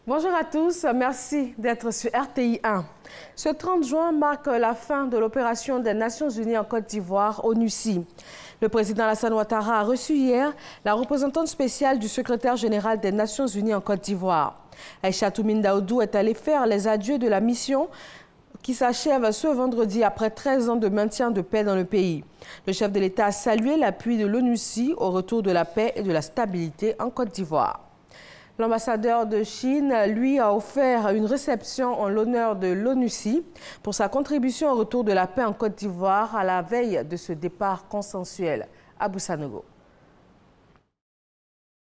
Bonjour à tous, merci d'être sur RTI 1. Ce 30 juin marque la fin de l'opération des Nations Unies en Côte d'Ivoire, ONUCI. Le président Alassane Ouattara a reçu hier la représentante spéciale du secrétaire général des Nations Unies en Côte d'Ivoire. Aïchatou Mindaoudou est allée faire les adieux de la mission qui s'achève ce vendredi après 13 ans de maintien de paix dans le pays. Le chef de l'État a salué l'appui de l'ONUCI au retour de la paix et de la stabilité en Côte d'Ivoire. L'ambassadeur de Chine, lui, a offert une réception en l'honneur de l'ONUCI pour sa contribution au retour de la paix en Côte d'Ivoire à la veille de ce départ consensuel. Abou Sanogo.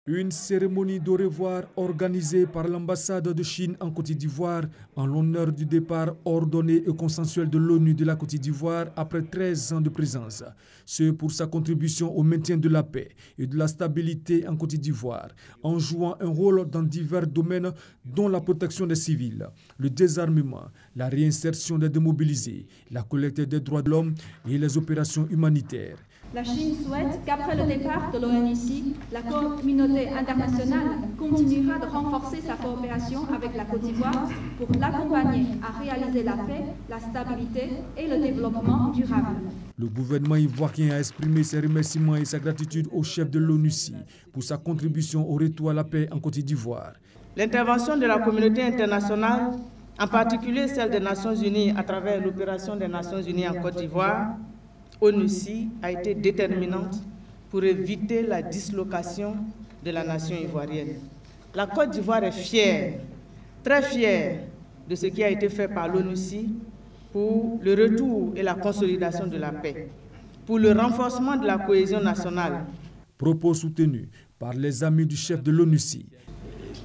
Une cérémonie d'au revoir organisée par l'ambassade de Chine en Côte d'Ivoire en l'honneur du départ ordonné et consensuel de l'ONU de la Côte d'Ivoire après 13 ans de présence. Ce pour sa contribution au maintien de la paix et de la stabilité en Côte d'Ivoire, en jouant un rôle dans divers domaines dont la protection des civils, le désarmement, la réinsertion des démobilisés, la collecte des droits de l'homme et les opérations humanitaires. La Chine souhaite qu'après le départ de l'ONUCI, la communauté internationale continuera de renforcer sa coopération avec la Côte d'Ivoire pour l'accompagner à réaliser la paix, la stabilité et le développement durable. Le gouvernement ivoirien a exprimé ses remerciements et sa gratitude au chef de l'ONUCI pour sa contribution au retour à la paix en Côte d'Ivoire. L'intervention de la communauté internationale, en particulier celle des Nations Unies à travers l'opération des Nations Unies en Côte d'Ivoire, ONUCI, a été déterminante pour éviter la dislocation de la nation ivoirienne. La Côte d'Ivoire est fière, très fière de ce qui a été fait par l'ONUCI pour le retour et la consolidation de la paix, pour le renforcement de la cohésion nationale. Propos soutenus par les amis du chef de l'ONUCI.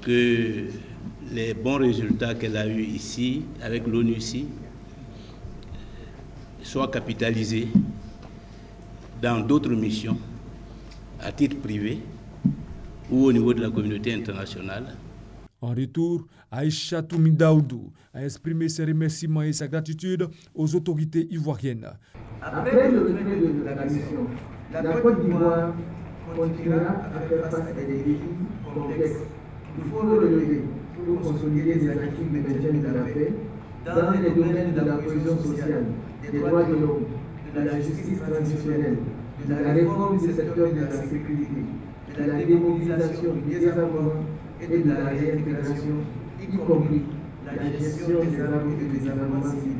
Que les bons résultats qu'elle a eus ici avec l'ONUCI soient capitalisés dans d'autres missions, à titre privé ou au niveau de la communauté internationale. En retour, Aïchatou Mindaoudou a exprimé ses remerciements et sa gratitude aux autorités ivoiriennes. Après le retrait de la mission, la Côte d'Ivoire continuera à faire face à des défis complexes qu'il faut relever pour consolider les acquis de maintien de la paix dans les domaines de la cohésion sociale, des droits de l'homme, de la justice transitionnelle, de la réforme du secteur de la sécurité, de la démobilisation, du désarmement et de la réintégration, y compris la gestion des armes et des armements civils.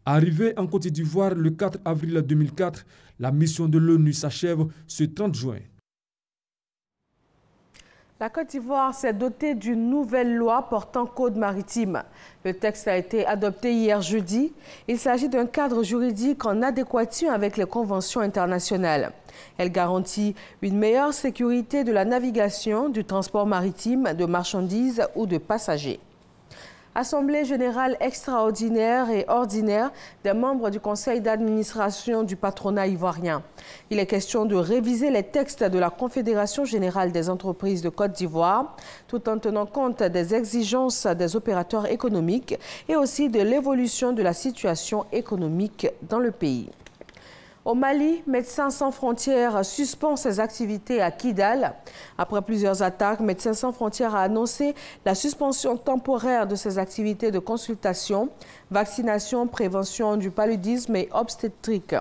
Arrivée en Côte d'Ivoire le 4 avril 2004, la mission de l'ONU s'achève ce 30 juin. La Côte d'Ivoire s'est dotée d'une nouvelle loi portant code maritime. Le texte a été adopté hier jeudi. Il s'agit d'un cadre juridique en adéquation avec les conventions internationales. Elle garantit une meilleure sécurité de la navigation, du transport maritime, de marchandises ou de passagers. Assemblée générale extraordinaire et ordinaire des membres du conseil d'administration du patronat ivoirien. Il est question de réviser les textes de la Confédération générale des entreprises de Côte d'Ivoire, tout en tenant compte des exigences des opérateurs économiques et aussi de l'évolution de la situation économique dans le pays. Au Mali, Médecins sans frontières suspend ses activités à Kidal. Après plusieurs attaques, Médecins sans frontières a annoncé la suspension temporaire de ses activités de consultation, vaccination, prévention du paludisme et obstétrique.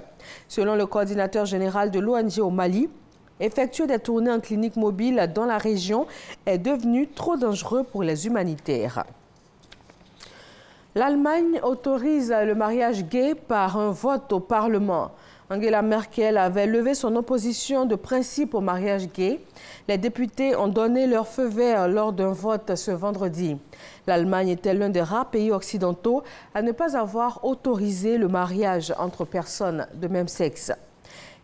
Selon le coordinateur général de l'ONG au Mali, effectuer des tournées en clinique mobile dans la région est devenu trop dangereux pour les humanitaires. L'Allemagne autorise le mariage gay par un vote au Parlement. Angela Merkel avait levé son opposition de principe au mariage gay. Les députés ont donné leur feu vert lors d'un vote ce vendredi. L'Allemagne était l'un des rares pays occidentaux à ne pas avoir autorisé le mariage entre personnes de même sexe.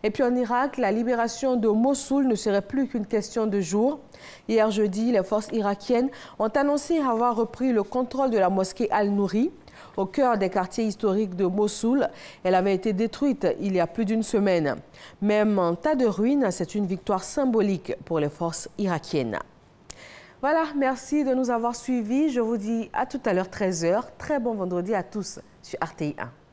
Et puis en Irak, la libération de Mossoul ne serait plus qu'une question de jours. Hier jeudi, les forces irakiennes ont annoncé avoir repris le contrôle de la mosquée Al-Nouri, au cœur des quartiers historiques de Mossoul. Elle avait été détruite il y a plus d'une semaine. Même en tas de ruines, c'est une victoire symbolique pour les forces irakiennes. Voilà, merci de nous avoir suivis. Je vous dis à tout à l'heure 13 h. Très bon vendredi à tous sur RTI 1.